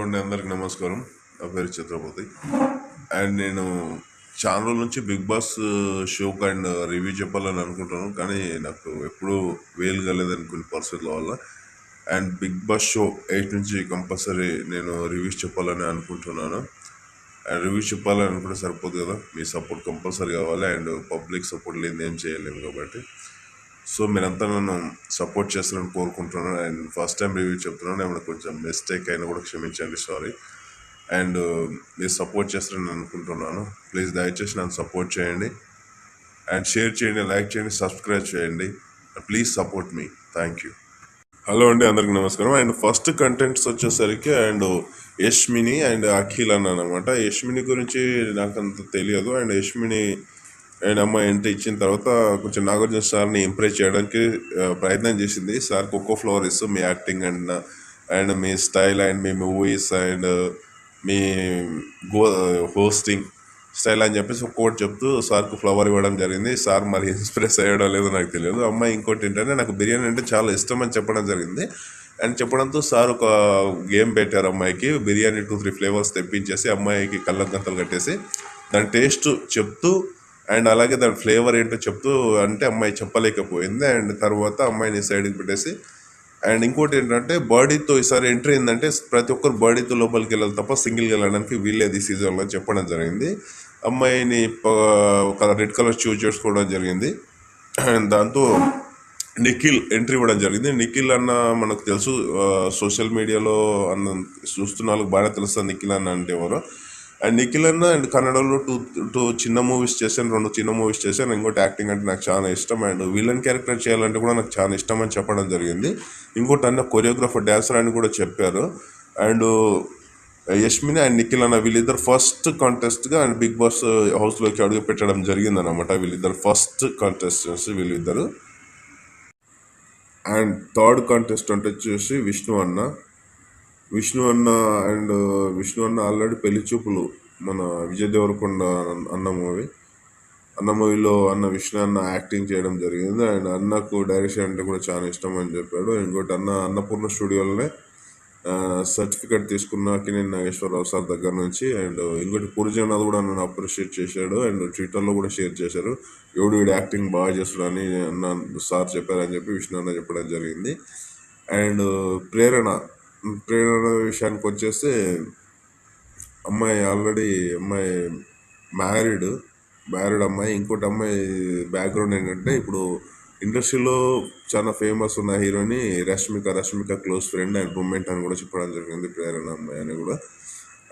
అండి, అందరికి నమస్కారం. నా పేరు ఛత్రపతి అండ్ నేను చాలా రోజుల నుంచి బిగ్ బాస్ షోకి అండ్ రివ్యూ చెప్పాలని అనుకుంటున్నాను, కానీ నాకు ఎప్పుడూ వేలు కాలేదని కొన్ని పరిస్థితుల వల్ల. అండ్ బిగ్ బాస్ షో 8 నుంచి కంపల్సరీ నేను రివ్యూస్ చెప్పాలని అనుకుంటున్నాను. అండ్ రివ్యూస్ చెప్పాలని అనుకుంటే సరిపోదు కదా, మీ సపోర్ట్ కంపల్సరీ కావాలి. అండ్ పబ్లిక్ సపోర్ట్ లేని ఏం చేయలేము కాబట్టి సో మీరంతా నన్ను సపోర్ట్ చేస్తారని కోరుకుంటున్నాను. అండ్ ఫస్ట్ టైం రివ్యూ చెప్తున్నాను, ఏమైనా కొంచెం మిస్టేక్ అయినా కూడా క్షమించండి, సారీ. అండ్ మీరు సపోర్ట్ చేస్తారని అనుకుంటున్నాను. ప్లీజ్ దయచేసి నన్ను సపోర్ట్ చేయండి అండ్ షేర్ చేయండి, లైక్ చేయండి, సబ్స్క్రైబ్ చేయండి. Please support me. Thank you. Hello అండి, అందరికి నమస్కారం. అండ్ ఫస్ట్ కంటెంట్స్ వచ్చేసరికి అండ్ యష్మిని అండ్ అఖిల్ అన్నాను అనమాట. యష్మిని గురించి నాకు అంత తెలియదు. అండ్ యష్మిని అండ్ అమ్మాయి ఎంట్రీ ఇచ్చిన తర్వాత కొంచెం నాగార్జున సార్ని ఇంప్రెస్ చేయడానికి ప్రయత్నం చేసింది. సార్ ఒక్కో ఫ్లవర్ ఇస్తూ మీ యాక్టింగ్ అండ్ మీ స్టైల్ అండ్ మీ మూవీస్ అండ్ మీ హోస్టింగ్ స్టైల్ అని చెప్పేసి ఒక్కోటి చెప్తూ సార్కు ఫ్లవర్ ఇవ్వడం జరిగింది. సార్ మరి ఇన్స్ప్రెస్ అయ్యడో లేదో నాకు తెలియదు. అమ్మాయి ఇంకోటి ఏంటంటే నాకు బిర్యానీ అంటే చాలా ఇష్టం అని చెప్పడం జరిగింది. అండ్ చెప్పడంతో సార్ ఒక గేమ్ పెట్టారు అమ్మాయికి. బిర్యానీ 2-3 ఫ్లేవర్స్ తెప్పించేసి అమ్మాయికి కళ్ళకు గంతలు కట్టేసి దాని టేస్ట్ చెప్తూ అండ్ అలాగే దాని ఫ్లేవర్ ఏంటో చెప్తూ అంటే అమ్మాయి చెప్పలేకపోయింది. అండ్ తర్వాత అమ్మాయిని సైడ్కి పెట్టేసి అండ్ ఇంకోటి ఏంటంటే బాడీతో ఈసారి ఎంట్రీ ఏంటంటే ప్రతి ఒక్కరు బాడీతో లోపలికి వెళ్ళాలి తప్ప సింగిల్గా వెళ్ళడానికి వీల్లేదు ఈ సీజన్లో చెప్పడం జరిగింది. అమ్మాయిని ఒక రెడ్ కలర్ షూ చేసుకోవడం జరిగింది. అండ్ దాంతో నిఖిల్ ఎంట్రీ ఇవ్వడం జరిగింది. నిఖిల్ అన్న మనకు తెలుసు, సోషల్ మీడియాలో అన్న చూస్తున్న వాళ్ళకి బాగా తెలుస్తుంది నిఖిల్ అన్న అంటే ఎవరో. అండ్ నిఖిల్ అన్న అండ్ కన్నడలో టూ చిన్న మూవీస్ చేశాను, 2 చిన్న మూవీస్ చేశాను. ఇంకోటి యాక్టింగ్ అంటే నాకు చాలా ఇష్టం అండ్ విలన్ క్యారెక్టర్ చేయాలంటే కూడా నాకు చాలా ఇష్టం అని చెప్పడం జరిగింది. ఇంకోటి అన్న కొరియోగ్రాఫర్, డ్యాన్సర్ అని కూడా చెప్పారు. అండ్ యష్మిని అండ్ నిఖిల్ అన్న వీళ్ళిద్దరు ఫస్ట్ కాంటెస్ట్గా అండ్ బిగ్ బాస్ హౌస్లోకి అడుగు పెట్టడం జరిగింది అనమాట. వీళ్ళిద్దరు ఫస్ట్ కాంటెస్టెంట్స్ వీళ్ళిద్దరు. అండ్ థర్డ్ కాంటెస్టెంట్ వచ్చేసి విష్ణు అన్న అండ్ విష్ణు అన్న ఆల్రెడీ పెళ్లి చూపులు మన విజయ్ దేవరకొండ అన్న మూవీలో విష్ణు అన్న యాక్టింగ్ చేయడం జరిగింది. అండ్ అన్నకు డైరెక్షన్ అంటే కూడా చాలా ఇష్టం అని చెప్పాడు. ఇంకోటి అన్నపూర్ణ స్టూడియోలోనే సర్టిఫికేట్ తీసుకున్న అక్కినేని నాగేశ్వరరావు సార్ దగ్గర నుంచి. అండ్ ఇంకోటి పూరిజగన్నాథ్ కూడా నన్ను అప్రిషియేట్ చేశాడు అండ్ ట్విట్టర్లో కూడా షేర్ చేశారు. వీడు యాక్టింగ్ బాగా చేస్తున్నాడని సార్ చెప్పారని చెప్పి విష్ణు అన్న చెప్పడం జరిగింది. అండ్ ప్రేరణ విషయానికి వచ్చేస్తే అమ్మాయి మ్యారీడ్ అమ్మాయి. ఇంకోటి అమ్మాయి బ్యాక్గ్రౌండ్ ఏంటంటే ఇప్పుడు ఇండస్ట్రీలో చాలా ఫేమస్ ఉన్న హీరోని Rashmika close friend and roommate అని కూడా చెప్పడం జరిగింది ప్రేరణ అమ్మాయి అని కూడా.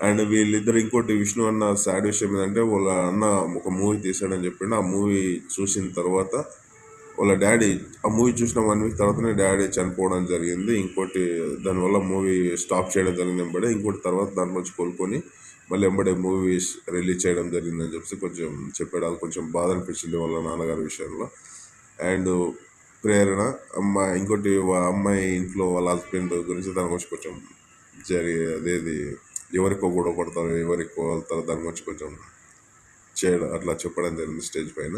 అండ్ వీళ్ళిద్దరు ఇంకోటి విష్ణు అన్న సాడ్ విషయం ఏంటంటే వాళ్ళ అన్న ఒక మూవీ తీసాడని చెప్పిండు. ఆ మూవీ చూసిన తర్వాత వాళ్ళ డాడీ ఆ మూవీ చూసిన 1 వీక్ తర్వాతనే డాడీ చనిపోవడం జరిగింది. ఇంకోటి దానివల్ల మూవీ స్టాప్ చేయడం జరిగింది వెంబడే. ఇంకోటి తర్వాత దాంట్లోంచి కోలుకొని మళ్ళీ వెంబడే మూవీస్ రిలీజ్ చేయడం జరిగిందని చెప్పి కొంచెం చెప్పాడు. అది కొంచెం బాధ అనిపించింది వాళ్ళ నాన్నగారి విషయంలో. అండ్ ప్రేరణ ఇంకోటి అమ్మాయి ఇంట్లో వాళ్ళ హస్బెండ్ గురించి దాని గురించి కొంచెం అదేది ఎవరికో గొడవ పడతారు, ఎవరికో వెళ్తారు, దాని గురించి కొంచెం చేయడం అట్లా చెప్పడం జరిగింది స్టేజ్ పైన.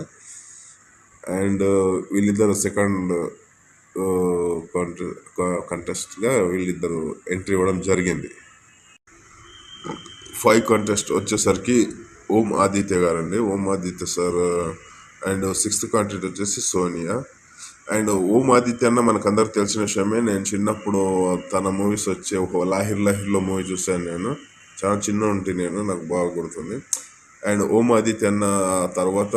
అండ్ వీళ్ళిద్దరు సెకండ్ కంటెస్ట్గా వీళ్ళిద్దరు ఎంట్రీ ఇవ్వడం జరిగింది. 5 కంటెస్ట్ వచ్చేసరికి ఓం ఆదిత్య గారండి, Om Aditya sir. And 6th contest వచ్చేసి సోనియా. అండ్ ఓం ఆదిత్య అన్న మనకు అందరికి తెలిసిన విషయమే. నేను చిన్నప్పుడు తన మూవీస్ వచ్చే ఒక లాహిర్లో మూవీ చూశాను. నేను చాలా చిన్న ఉంటే నాకు బాగా గుర్తుంది. అండ్ ఓం ఆదిత్య అన్న తర్వాత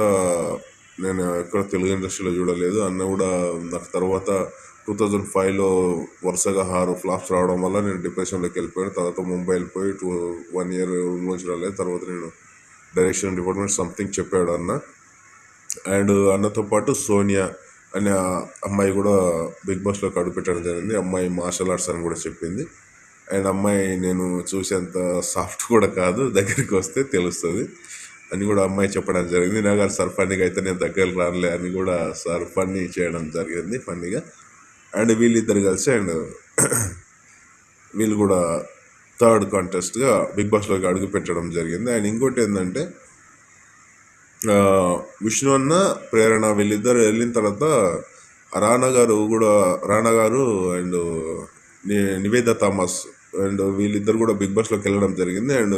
నేను ఎక్కడ తెలుగు ఇండస్ట్రీలో చూడలేదు. అన్న కూడా నాకు తర్వాత 2005లో వరుసగా 6 ఫ్లాప్స్ రావడం వల్ల నేను డిప్రెషన్లోకి వెళ్ళిపోయాను. తర్వాత ముంబై వెళ్ళిపోయి 1 year నుంచి రాలేదు. తర్వాత నేను డైరెక్షన్ డిపార్ట్మెంట్ సంథింగ్ చెప్పాడు అన్న. అండ్ అన్నతో పాటు సోనియా అనే అమ్మాయి కూడా బిగ్ బాస్లోకి అడుగు పెట్టడం జరిగింది. అమ్మాయి మార్షల్ ఆర్ట్స్ అని కూడా చెప్పింది. అండ్ అమ్మాయి నేను చూసేంత సాఫ్ట్ కూడా కాదు, దగ్గరికి వస్తే తెలుస్తుంది అని కూడా అమ్మాయి చెప్పడం జరిగింది. నాకు సార్ ఫన్నీగా అయితే నేను దగ్గరకు రానులే అని కూడా సార్ ఫన్నీ చేయడం జరిగింది ఫన్నీగా. అండ్ వీళ్ళిద్దరు కలిసి అండ్ వీళ్ళు కూడా థర్డ్ కాంటెస్ట్గా బిగ్ బాస్లోకి అడుగు పెట్టడం జరిగింది. అండ్ ఇంకోటి ఏంటంటే విష్ణు అన్న ప్రేరణ వీళ్ళిద్దరు వెళ్ళిన తర్వాత రానా గారు అండ్ నివేద థామస్ అండ్ వీళ్ళిద్దరు కూడా బిగ్ బాస్లోకి వెళ్ళడం జరిగింది. అండ్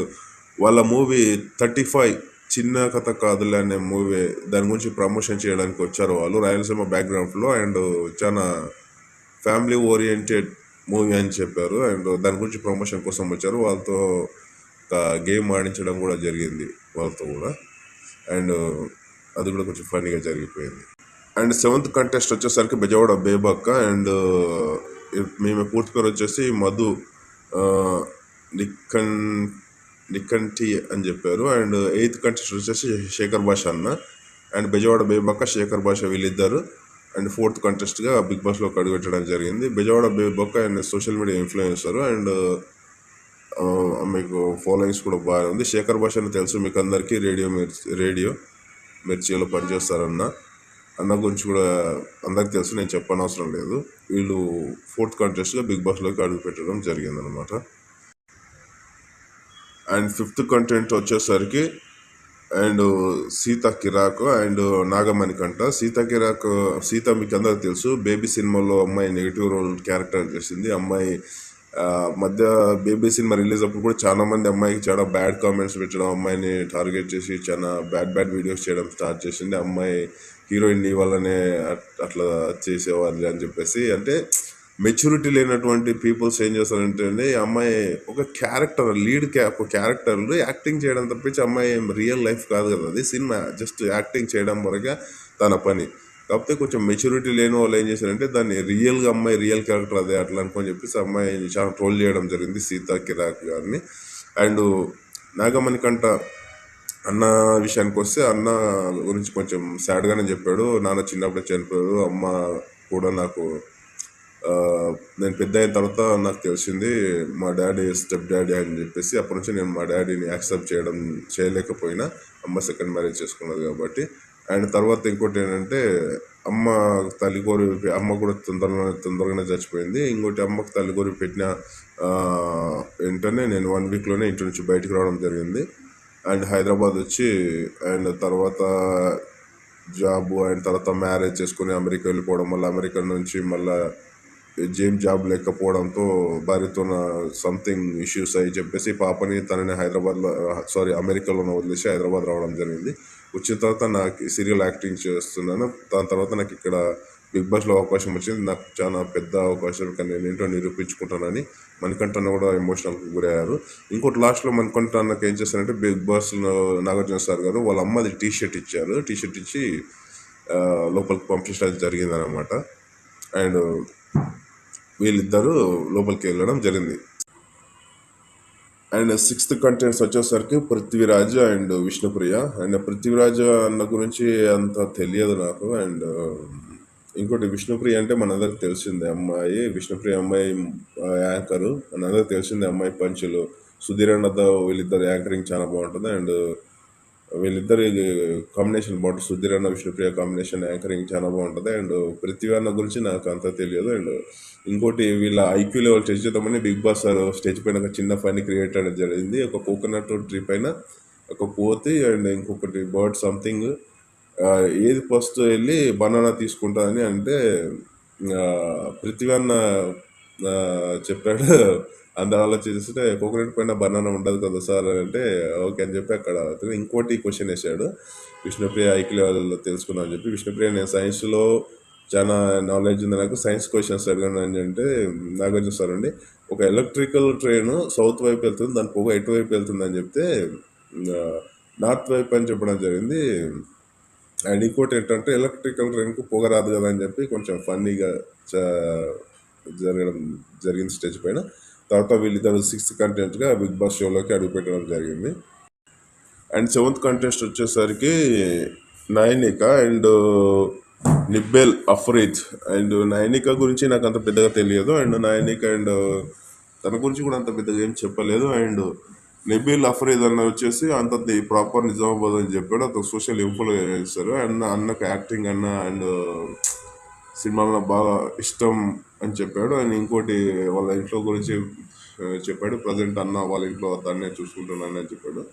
వాళ్ళ మూవీ 35 చిన్న కథ కాదులే అనే మూవీ దాని గురించి ప్రమోషన్ చేయడానికి వచ్చారు వాళ్ళు రాయలసీమ బ్యాక్గ్రౌండ్లో. అండ్ చాలా ఫ్యామిలీ ఓరియంటెడ్ మూవీ అని చెప్పారు. అండ్ దాని గురించి ప్రమోషన్ కోసం వచ్చారు. వాళ్ళతో ఒక గేమ్ ఆడించడం కూడా జరిగింది వాళ్ళతో కూడా. అండ్ అది కూడా కొంచెం ఫన్నీగా జరిగిపోయింది. అండ్ 7th కంటెస్ట్ వచ్చేసరికి బెజవాడ బేబక్క. అండ్ మేము పూర్తి పేరు వచ్చేసి మధు నిక్కన్ నికంటి అని చెప్పారు. అండ్ 8th కంటెస్ట్ వచ్చేసి శేఖర్ భాష అన్న. అండ్ బెజవాడ బేబక్క శేఖర్ భాష వీళ్ళిద్దరు. అండ్ 4th కంటెస్ట్గా బిగ్ బాస్లోకి అడుగుపెట్టడం జరిగింది. Bezawada Bebakka and social media influencer. And మీకు ఫాలోయింగ్స్ కూడా బాగా ఉంది. శేఖర్ భాషని తెలుసు మీకు అందరికీ, రేడియో మిర్చిలో పనిచేస్తారన్న. అన్న గురించి కూడా అందరికి తెలుసు, నేను చెప్పనవసరం లేదు. వీళ్ళు 4th కంటెస్ట్గా బిగ్ బాస్లోకి అడుగు పెట్టడం జరిగిందనమాట. అండ్ 5th కంటెంట్ వచ్చేసరికి and Sita Kirik and Nagamanikanta. Sita మీకు అందరికి తెలుసు, బేబీ సినిమాలో అమ్మాయి నెగిటివ్ రోల్ క్యారెక్టర్ చేసింది. అమ్మాయి మధ్య బేబీ సినిమా రిలీజ్ అప్పుడు కూడా చాలా మంది అమ్మాయికి చాలా బ్యాడ్ కామెంట్స్ పెట్టడం, అమ్మాయిని టార్గెట్ చేసి చాలా బ్యాడ్ వీడియోస్ చేయడం స్టార్ట్ చేసింది. అమ్మాయి హీరోయిన్ వల్లనే అట్లా చేసేవాళ్ళు అని చెప్పేసి. అంటే మెచ్యూరిటీ లేనటువంటి పీపుల్స్ ఏం చేస్తారంటే అండి, అమ్మాయి ఒక క్యారెక్టర్ ఒక క్యారెక్టర్ యాక్టింగ్ చేయడం తప్పించి అమ్మాయి రియల్ లైఫ్ కాదు కదా, అది సినిమా జస్ట్ యాక్టింగ్ చేయడం వరకే తన పని. కాకపోతే కొంచెం మెచ్యూరిటీ లేని వాళ్ళు ఏం చేశారంటే దాన్ని రియల్గా అమ్మాయి రియల్ క్యారెక్టర్ అదే అట్లా అనుకొని చెప్పేసి అమ్మాయిని చాలా ట్రోల్ చేయడం జరిగింది, సీతా కిరాక్ గారిని. అండ్ నాగమణికంట అన్న విషయానికి వస్తే అన్న గురించి కొంచెం సాడ్గానే చెప్పాడు. నాన్న చిన్నప్పుడే చనిపోయాడు, అమ్మ కూడా నాకు నేను పెద్ద అయిన తర్వాత నాకు తెలిసింది మా డాడీ స్టెప్ డాడీ అని చెప్పేసి. అప్పటి నుంచి నేను మా డాడీని యాక్సెప్ట్ చేయలేకపోయినా, అమ్మ సెకండ్ మ్యారేజ్ చేసుకున్నది కాబట్టి. అండ్ తర్వాత ఇంకోటి ఏంటంటే అమ్మ తల్లిగోరి అమ్మ కూడా తొందరగానే చచ్చిపోయింది. ఇంకోటి అమ్మకు తల్లిగోరి పెట్టిన వెంటనే నేను 1 వీక్లోనే ఇంటి నుంచి బయటకు రావడం జరిగింది. అండ్ హైదరాబాద్ వచ్చి అండ్ తర్వాత జాబ్ అండ్ తర్వాత మ్యారేజ్ చేసుకుని అమెరికా వెళ్ళిపోవడం, మళ్ళీ అమెరికా నుంచి మళ్ళీ జాబ్ లేకపోవడంతో భార్యతో సంథింగ్ ఇష్యూస్ అయ్యి చెప్పేసి పాపని తనని అమెరికాలో వదిలేసి హైదరాబాద్ రావడం జరిగింది. వచ్చిన తర్వాత నాకు సీరియల్ యాక్టింగ్ చేస్తున్నాను. దాని తర్వాత నాకు ఇక్కడ బిగ్ బాస్లో అవకాశం వచ్చింది. నాకు చాలా పెద్ద అవకాశం, కానీ నేను ఏంటో నిరూపించుకుంటానని మణికంఠన్న కూడా ఎమోషనల్కి గురయ్యారు. ఇంకోటి లాస్ట్లో మణికంఠన్నకి ఏం చేస్తారంటే బిగ్ బాస్లో నాగార్జున సార్ గారు వాళ్ళ అమ్మది టీషర్ట్ ఇచ్చారు. టీషర్ట్ ఇచ్చి లోపలికి పంపించడం జరిగిందనమాట. అండ్ వీళ్ళిద్దరూ లోపలికి వెళ్ళడం జరిగింది. అండ్ 6th కంటెంట్స్ వచ్చేసరికి పృథ్వీరాజ్ అండ్ విష్ణుప్రియ. అండ్ పృథ్వీరాజ్ అన్న గురించి అంత తెలియదు నాకు. అండ్ ఇంకోటి విష్ణుప్రియ అంటే మనందరికి తెలిసిందే అమ్మాయి. విష్ణుప్రియ అమ్మాయి యాంకరు, మనందరికి తెలిసిందే అమ్మాయి పంచులు. సుధీర్ అన్నతో వీళ్ళిద్దరు యాంకరింగ్ చాలా బాగుంటుంది. అండ్ వీళ్ళిద్దరి కాంబినేషన్ బాగుంటుంది, సుధీర్ అన్న విష్ణుప్రియ కాంబినేషన్ యాంకరింగ్ చాలా బాగుంటుంది. అండ్ పృథ్వీ అన్న గురించి నాకు అంత తెలియదు. అండ్ ఇంకోటి వీళ్ళ ఐక్యూ లెవెల్ టెస్ట్ చేద్దామని బిగ్ బాస్ సార్ స్టేజ్ పైన ఒక చిన్న ఫన్నీ క్రియేట్ చేయడం జరిగింది. ఒక కోకోనట్ ట్రీ పైన ఒక కోతి అండ్ ఇంకొకటి బర్డ్ సంథింగ్, ఏది ఫస్ట్ వెళ్ళి బనానా తీసుకుంటుందని అంటే పృథ్వీ అన్న చెప్పాడు. అందరు ఆలోచిస్తే కోకోనట్ పైన బనానా ఉండదు కదా సార్ అంటే ఓకే అని చెప్పి అక్కడ ఇంకోటి క్వశ్చన్ వేసాడు. విష్ణుప్రియ ఐక్యూ లెవెల్లో తెలుసుకున్నా అని చెప్పి. విష్ణుప్రియ నేను సైన్స్లో చాలా నాలెడ్జ్ ఉంది నాకు, సైన్స్ క్వశ్చన్స్ అడిగాను అని అంటే నాగార్జున సార్ అండి ఒక ఎలక్ట్రికల్ ట్రైన్ సౌత్ వైపు వెళ్తుంది, దాని పొగ ఎటువైపు వెళ్తుంది అని చెప్తే నార్త్ వైపు అని చెప్పడం జరిగింది. అండ్ ఇంకోటి ఏంటంటే ఎలక్ట్రికల్ ట్రైన్కు పొగ రాదు కదా అని చెప్పి కొంచెం ఫన్నీగా జరిగింది స్టేజ్ పైన. తర్వాత వీళ్ళిద్దరు 6th కంటెంట్గా బిగ్ బాస్ షోలోకి అడుగుపెట్టడం జరిగింది. అండ్ 7th కంటెస్ట్ వచ్చేసరికి Nainika and nibble Afridi. And Nainika గురించి నాకు అంత పెద్దగా తెలియదు. అండ్ నైనిక అండ్ తన గురించి కూడా అంత పెద్దగా ఏం చెప్పలేదు. అండ్ నిబ్బెల్ అఫ్రీద్ అన్న వచ్చేసి అంతది ప్రాపర్ నిజామాబాద్ అని చెప్పాడు. అతను సోషల్ ఇన్ఫ్లుయెన్సర్. అండ్ అన్నకు యాక్టింగ్ అండ్ సినిమాలో బాగా ఇష్టం అని చెప్పాడు. అండ్ ఇంకోటి వాళ్ళ ఇంట్లో గురించి చెప్పాడు. ప్రజెంట్ అన్న వాళ్ళ ఇంట్లో అతన్నే చూసుకుంటున్నాను అని చెప్పాడు.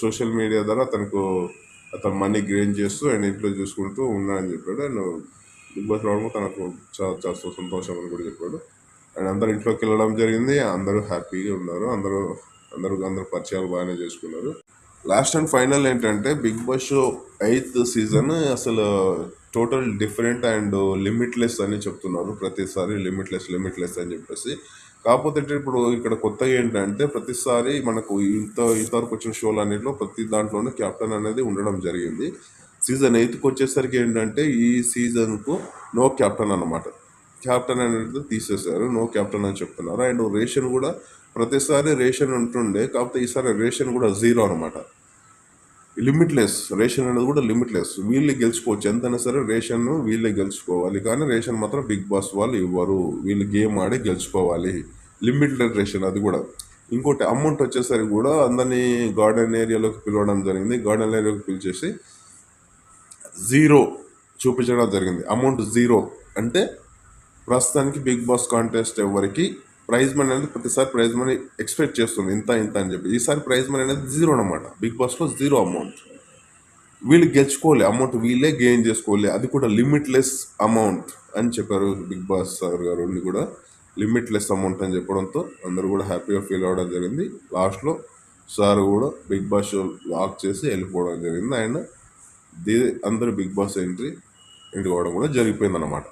సోషల్ మీడియా ద్వారా అతను మనీ గెయిన్ చేస్తూ అండ్ ఇంట్లో చూసుకుంటూ ఉన్నాడని చెప్పాడు. అండ్ బిగ్ బాస్ రావడం తనకు చాలా చాలా సంతోషం అని కూడా చెప్పాడు. అండ్ అందరు ఇంట్లోకి వెళ్ళడం జరిగింది. అందరూ హ్యాపీగా ఉన్నారు. అందరూ పరిచయాలు బాగానే చేసుకున్నారు. లాస్ట్ అండ్ ఫైనల్ ఏంటంటే Bigg Boss show 8th season అసలు టోటల్ డిఫరెంట్ అండ్ లిమిట్లెస్ అని చెప్తున్నారు. ప్రతిసారి లిమిట్లెస్ అని చెప్పేసి. కాకపోతే ఇప్పుడు ఇక్కడ కొత్తగా ఏంటంటే ప్రతిసారి మనకు ఇంతవరకు వచ్చిన షోలు అన్నింటిలో ప్రతి దాంట్లోనే కెప్టెన్ అనేది ఉండడం జరిగింది. సీజన్ 8కి వచ్చేసరికి ఏంటంటే ఈ సీజన్కు నో కెప్టెన్ అన్నమాట. కెప్టెన్ అనేది తీసేశారు. నో కెప్టెన్ అని చెప్తున్నారు. అండ్ రేషన్ కూడా ప్రతిసారి రేషన్ ఉంటుండే, కాకపోతే ఈసారి రేషన్ కూడా జీరో అనమాట. లిమిట్లెస్ రేషన్ అనేది కూడా లిమిట్లెస్. వీళ్ళే గెలుచుకోవచ్చు, ఎంతైనా సరే రేషన్ వీళ్ళే గెలుచుకోవాలి. కానీ రేషన్ మాత్రం బిగ్ బాస్ వాళ్ళు ఇవ్వరు. వీళ్ళు గేమ్ ఆడి గెలుచుకోవాలి. లిమిటెడ్ రేషన్ అది కూడా. ఇంకోటి అమౌంట్ వచ్చేసరికి కూడా అందరినీ గార్డెన్ ఏరియాలోకి పిలవడం జరిగింది. గార్డెన్ ఏరియాలోకి పిలిచేసి జీరో చూపించడం జరిగింది. అమౌంట్ జీరో అంటే ప్రస్తుతానికి బిగ్ బాస్ కాంటెస్ట్ ఎవరికి ప్రైజ్ మనీ అనేది ప్రతిసారి ప్రైజ్ మనీ ఎక్స్పెక్ట్ చేస్తుంది ఇంత అని చెప్పి. ఈసారి ప్రైజ్ మనీ అనేది జీరో అనమాట. బిగ్ బాస్లో జీరో అమౌంట్. వీళ్ళు గెలుచుకోవాలి, అమౌంట్ వీళ్ళే గెయిన్ చేసుకోవాలి. అది కూడా లిమిట్లెస్ అమౌంట్ అని చెప్పారు బిగ్ బాస్ సార్ గారు. కూడా లిమిట్లెస్ అమౌంట్ అని చెప్పడంతో అందరూ కూడా హ్యాపీగా ఫీల్ అవ్వడం జరిగింది. లాస్ట్లో సార్ కూడా బిగ్ బాస్ షో లాక్ చేసి వెళ్ళిపోవడం జరిగింది. అండ్ అందరూ బిగ్ బాస్ ఎంట్రీ ఇంటికి కూడా జరిగిపోయింది అనమాట.